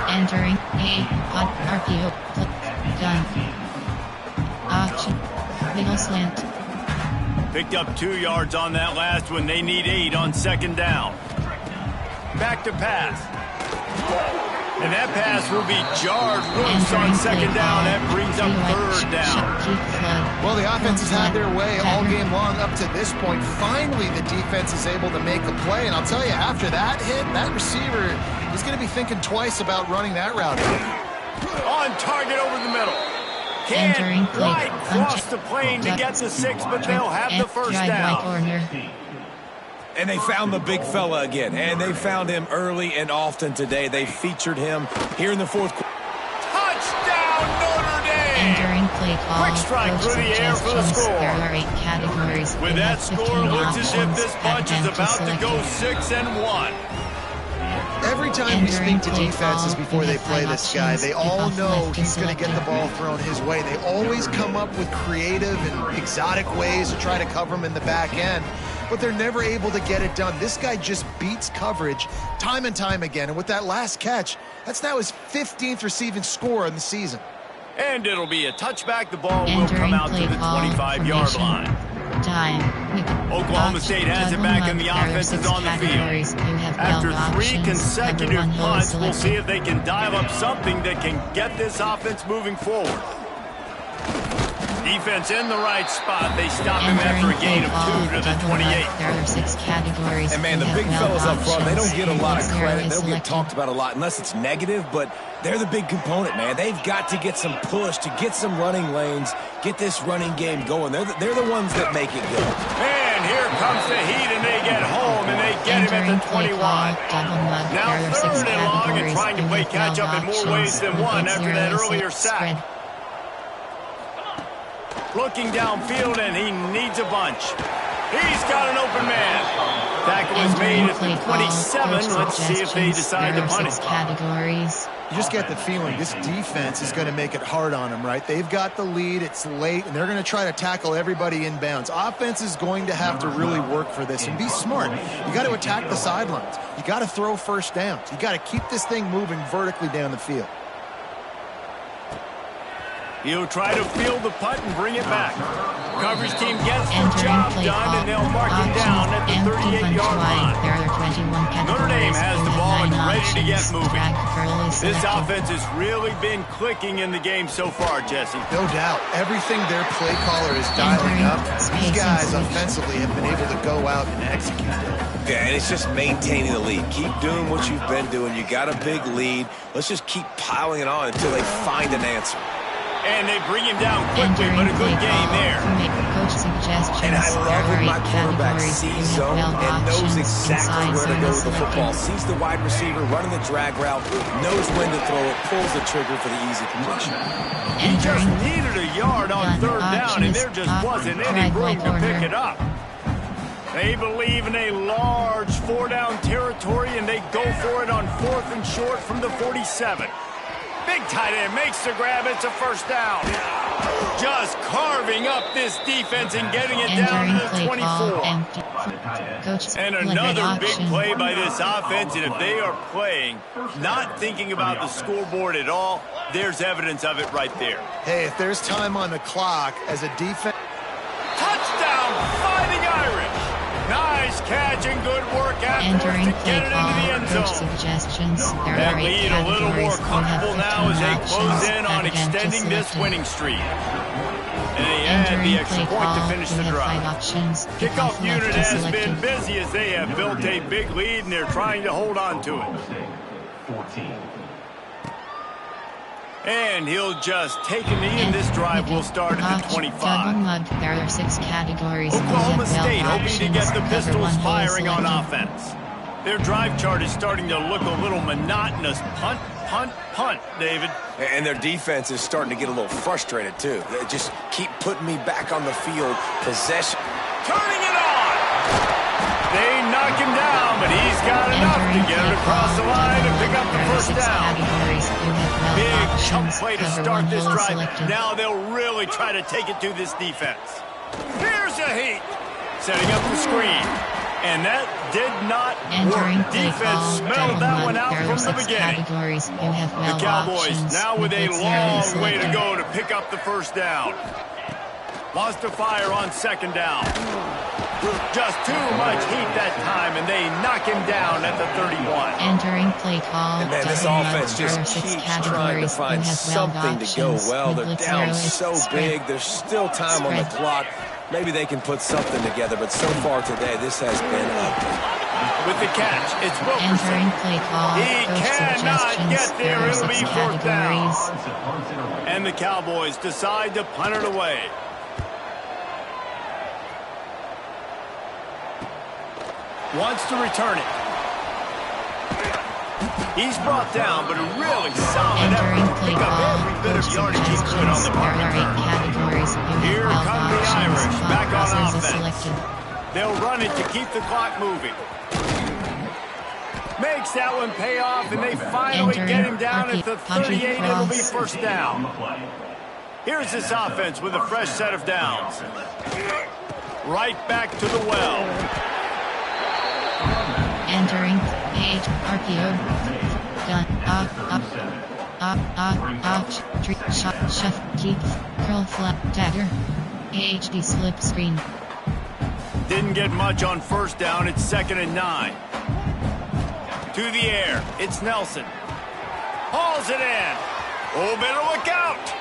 Entering RPO. Done. Option. Middle slant. Picked up 2 yards on that last one. They need 8 on 2nd down. Back to pass. And that pass will be jarred loose on 2nd down. That brings up 3rd down. Well, the offense has had their way all game long up to this point. Finally, the defense is able to make a play. And I'll tell you, after that hit, that receiver is going to be thinking twice about running that route. On target over the middle. Can't quite cross the plane to get the 6, but they'll have the 1st down. And they found the big fella again, and they found him early and often today. They featured him here in the 4th quarter. Touchdown, Notre Dame! Entering play call. Quick strike through the air for the score. There are 8 categories. With that score, looks as if this bunch is about to go 6-1. Every time we speak to defenses before they play this guy, they all know he's going to get the ball thrown his way. They always come up with creative and exotic ways to try to cover him in the back end, but they're never able to get it done. This guy just beats coverage time and time again, and with that last catch, that's now his 15th receiving score in the season. And it'll be a touchback. The ball will come out to the 25-yard line. Oklahoma State has it back, and the offense is on the field. After 3 consecutive punts, we'll see if they can dial up something that can get this offense moving forward. Defense in the right spot. They stop him after a gain of 2 to the 28. There are 6 categories. And man, the big fellas up front, they don't get a lot of credit. They don't get talked about a lot unless it's negative, but they're the big component, man. They've got to get some push, to get some running lanes, get this running game going. They're the ones that make it go. And here comes the Heat, and they get home, and they get him at the 21. Now 3rd and long, and trying to play catch-up in more ways than one after that earlier sack. Looking downfield, and he needs a bunch. He's got an open man. Tackle is made at the 27. Let's see if they decide to punt it. Categories. You just get the feeling this defense is going to make it hard on them, right? They've got the lead, it's late, and they're going to try to tackle everybody inbounds. Offense is going to have to really work for this and be smart. You got to attack the sidelines. You got to throw first downs. You got to keep this thing moving vertically down the field. He'll try to field the punt and bring it back. Coverage team gets the job done, and they'll mark him down at the 38-yard line. Notre Dame has the ball and ready to get moving. This offense has really been clicking in the game so far, Jesse. No doubt. Everything their play caller is dialing up. These guys offensively have been able to go out and execute. Yeah, and it's just maintaining the lead. Keep doing what you've been doing. You got a big lead. Let's just keep piling it on until they find an answer. And they bring him down quickly, but a good game there. And I love when my quarterback sees zone and knows exactly where to go with the football. Sees the wide receiver running the drag route, knows when to throw it, pulls the trigger for the easy completion. He just needed a yard on 3rd down, and there just wasn't any room to pick it up. They believe in a large 4-down territory, and they go for it on 4th and short from the 47. Big tight end makes the grab. It's a first down. Just carving up this defense and getting it down to the 24. And another big play by this offense. And if they are playing, not thinking about the scoreboard at all, there's evidence of it right there. Hey, if there's time on the clock as a defense. Touchdown, Fighting Irish. Nice catch and good work afterwards to get it into the end zone. That lead a little more comfortable now as they close in on extending this winning streak. And they add the extra point to finish the drive. Kickoff unit has been busy as they have built a big lead and they're trying to hold on to it. 14. And he'll just take a knee, and this drive will start at the 25. There are 6 categories. Oklahoma State hoping to get the Pistols firing on offense. Their drive chart is starting to look a little monotonous. Punt, punt, punt, David. And their defense is starting to get a little frustrated, too. They just keep putting me back on the field. Possession. Turning it on! They knock him down, but he's got enough to get it across the line and pick up the first down. Big chunk play to start this drive. Now they'll really try to take it to this defense. Here's a Heat. Setting up the screen. And that did not work. Defense smelled that one out from the beginning. The Cowboys now with a long way to go to pick up the first down. Wants to fire on 2nd down. Just too much heat that time, and they knock him down at the 31. Entering play call. And man, this offense just keeps trying to find something to go well. They're down so big. There's still time on the clock. Maybe they can put something together, but so far today, this has been ugly. With the catch, it's Wilkerson. He cannot get there. It'll be 4th down. And the Cowboys decide to punt it away. Wants to return it. He's brought down, but a really solid effort to pick up every bit of yardage he could on the punt return. Here come the Irish back on offense. They'll run it to keep the clock moving. Makes that one pay off, and they finally get him down at the 38. It'll be 1st down. Here's this offense with a fresh set of downs. Right back to the well. Entering page RPO. Gun trick shot chef keep curl flat dagger HD slip screen. Didn't get much on 1st down. It's 2nd and 9. To the air. It's Nelson. Hauls it in. Oh, better look out.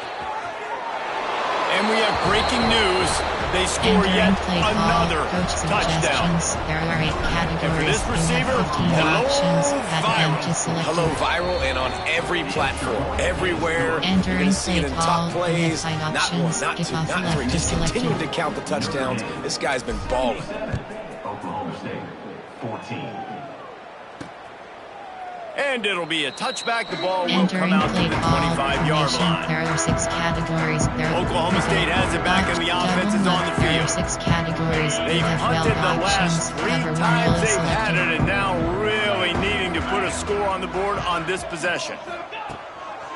And And we have breaking news. They score yet another touchdown. There are 8 categories. And for this receiver, hello viral, and on every platform, everywhere. You're going to see it in top plays. Not one, not two, not three. Just continuing to count the touchdowns. This guy's been balling. Oklahoma State, 14. And it'll be a touchback. The ball will come out to the 25-yard line. There are 6 categories. Oklahoma State has it back, and the offense is on the field. There are 6 categories. They've punted the last 3 times they've had it, and now really needing to put a score on the board on this possession.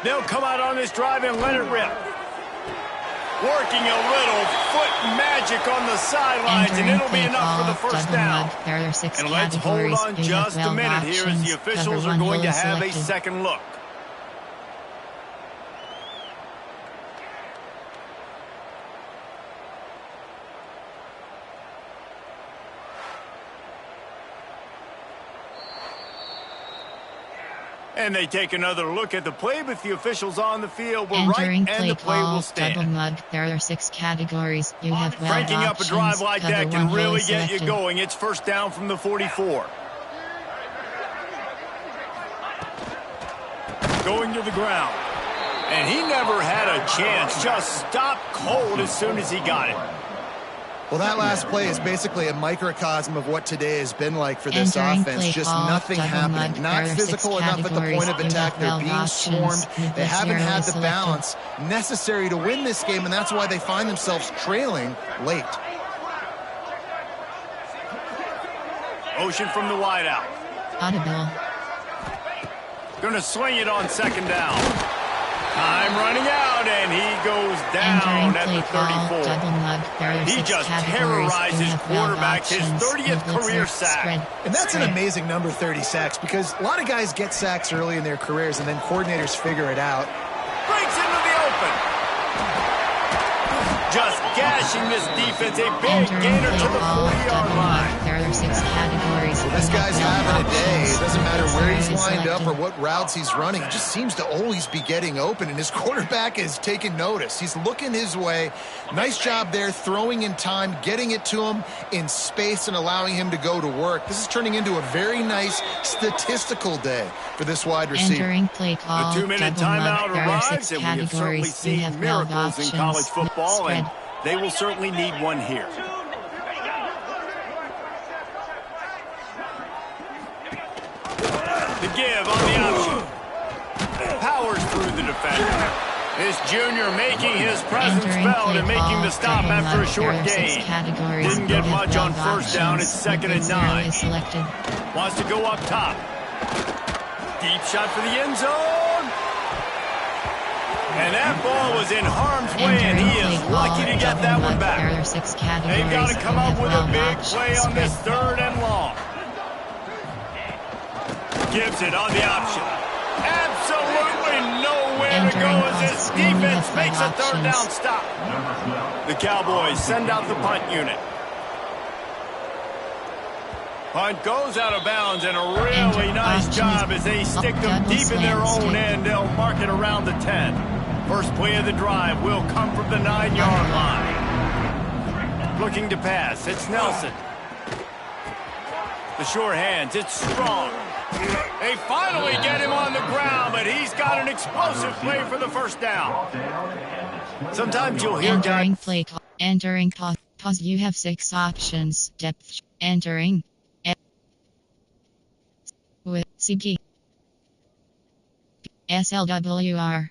They'll come out on this drive and let it rip. Working a little foot magic on the sidelines, and it'll be enough for the first down. There are 6 and let's hold on just a minute here as the officials are going to have a second look. And they take another look at the play, but the officials on the field were right, and the play will stand. Double mug. There are 6 categories. You have Cranking up a drive like that can really get you going. It's first down from the 44. Going to the ground. And he never had a chance. Just stopped cold as soon as he got it. Well, that last play is basically a microcosm of what today has been like for this offense. Just nothing happening. Not physical enough at the point of attack. They're being swarmed. They haven't had the balance necessary to win this game, and that's why they find themselves trailing late. Motion from the wideout. Audible. Going to swing it on second down. Time running out, and he goes down at the 34. He just terrorizes quarterbacks, his 30th career sack. And that's an amazing number, 30 sacks, because a lot of guys get sacks early in their careers, and then coordinators figure it out. Breaks into the open. Just gashing this defense, a big gainer to the 40-yard line. There are 6 categories. Well, this guy's having a day. It doesn't matter where he's lined up or what routes he's running. He just seems to always be getting open, and his quarterback is taking notice. He's looking his way. Nice job there, throwing in time, getting it to him in space and allowing him to go to work. This is turning into a very nice statistical day for this wide receiver. Entering play call. The 2-minute timeout arrives, and we have certainly seen miracles in college football, and they will certainly need one here. The give on the option. Powers through the defender. This junior making his presence felt and making the stop after a short gain. Didn't get much on first down. It's 2nd and 9. Wants to go up top. Deep shot for the end zone. And that ball was in harm's way, and he is lucky to get that one back. They've got to come up with a big play on this 3rd and long. Gives it on the option. Absolutely nowhere to go as this defense makes a 3rd down stop. The Cowboys send out the punt unit. Punt goes out of bounds, and a really nice job as they stick them deep in their own end. They'll mark it around the 10. First play of the drive will come from the 9-yard line. Looking to pass. It's Nelson. The short hands. It's Strong. They finally get him on the ground, but he's got an explosive play for the first down. Sometimes you'll hear entering play call. Entering pause. Pause. You have 6 options. Depth. Entering. With CP. SLWR.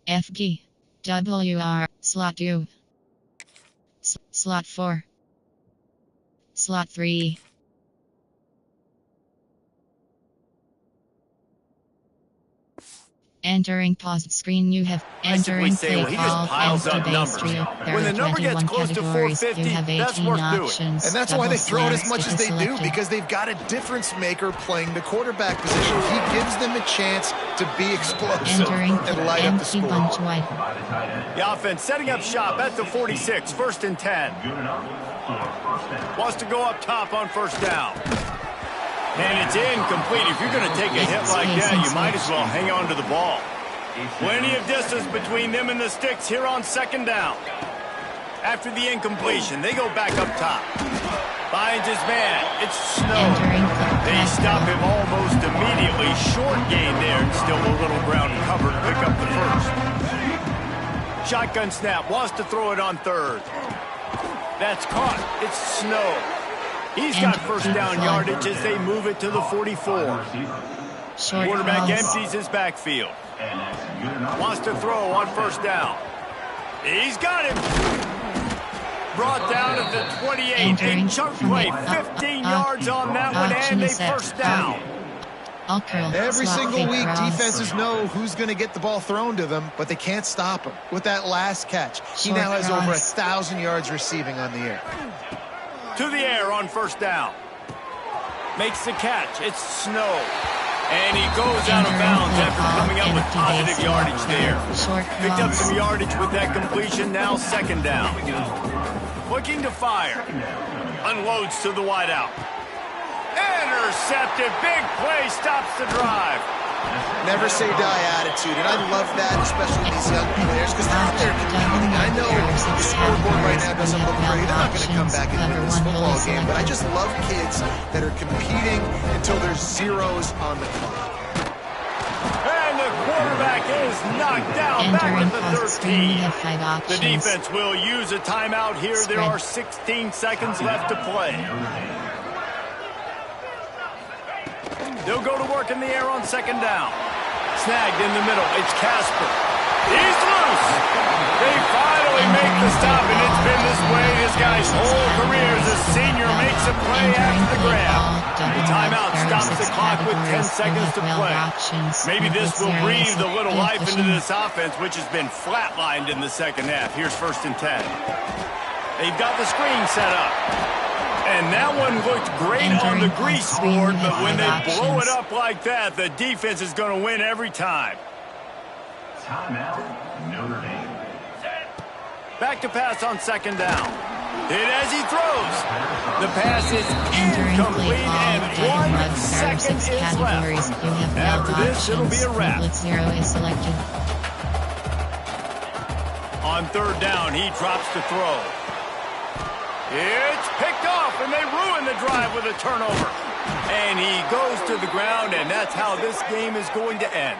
FG. WR. Slot 2. Slot 4. Slot 3. Entering paused screen. You have entering play call and base reel. There when the number gets close to 450, that's worth doing. And that's why they throw it as much as they do, because they've got a difference maker playing the quarterback position. He gives them a chance to be explosive and light up the score. The offense setting up shop at the 46, 1st and 10. Wants to go up top on first down. And it's incomplete. If you're going to take a hit like that, you might as well hang on to the ball. Plenty of distance between them and the sticks here on second down. After the incompletion, they go back up top. Finds his man. It's Snow. They stop him almost immediately. Short gain there, and still a little ground covered. Pick up the first. Shotgun snap. Wants to throw it on third. That's caught. It's Snow. He's got first down yardage as they move it to the 44. Quarterback empties his backfield. Wants to throw on first down. He's got him. Brought down at the 28. A chunk play. 15 yards on that one, and a first down. Every single week, defenses know who's going to get the ball thrown to them, but they can't stop him. With that last catch, he now has over 1,000 yards receiving on the air. To the air on first down. Makes the catch. It's Snow. And he goes out of bounds after coming up with positive yardage there. Picked up some yardage with that completion. Now second down. Looking to fire. Unloads to the wideout. Intercepted. Big play. Stops the drive. Never say die attitude, and I love that, especially these young players, because they're out there competing. I know the scoreboard right now doesn't look great. They're not going to come back and win this football game, but I just love kids that are competing until there's zeros on the clock. And the quarterback is knocked down back at the 13. The defense will use a timeout here. There are 16 seconds left to play. They'll go to work in the air on second down. Snagged in the middle. It's Casper. He's loose. They finally make the stop, and it's been this way his guy's whole career as a senior makes a play after the grab. The timeout stops the clock with 10 seconds to play. Maybe this will breathe a little life into this offense, which has been flatlined in the second half. Here's first and 10. They've got the screen set up. And that one looked great on the grease board, but when they blow it up like that, the defense is going to win every time. Timeout, Notre Dame. Back to pass on second down. Hit as he throws. The pass is incomplete, and 1 second is left. After this, it'll be a wrap. On third down, he drops to throw. It's picked off, and they ruin the drive with a turnover. And he goes to the ground, and that's how this game is going to end.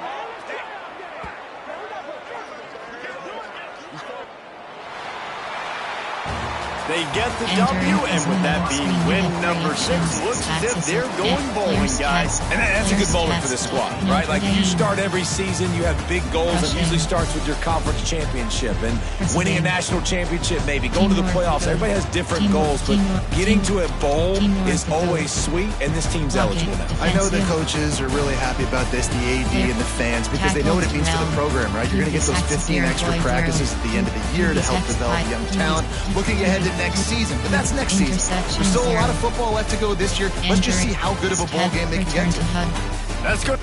They get the W, and with that being win number 6, looks as if they're going bowling, guys. And that's a good moment for this squad, right? Like, you start every season, you have big goals. It usually starts with your conference championship and winning a national championship, maybe going to the playoffs. Everybody has different goals, but getting to a bowl is always sweet, and this team's eligible now. I know the coaches are really happy about this, the AD and the fans, because they know what it means for the program, right? You're going to get those 15 extra practices at the end of the year to help develop young talent. Looking ahead to next season, but that's next season. There's still a lot of football left to go this year. Let's just see how good of a bowl game they can get to. That's good.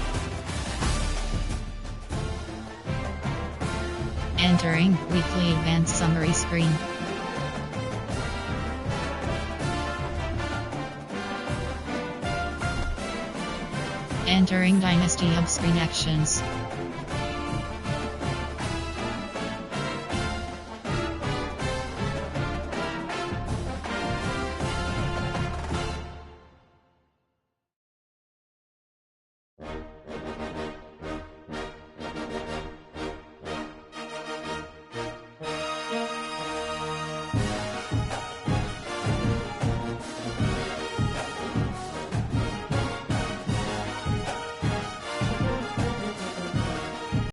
Entering weekly advanced summary screen. Entering Dynasty Hub screen actions.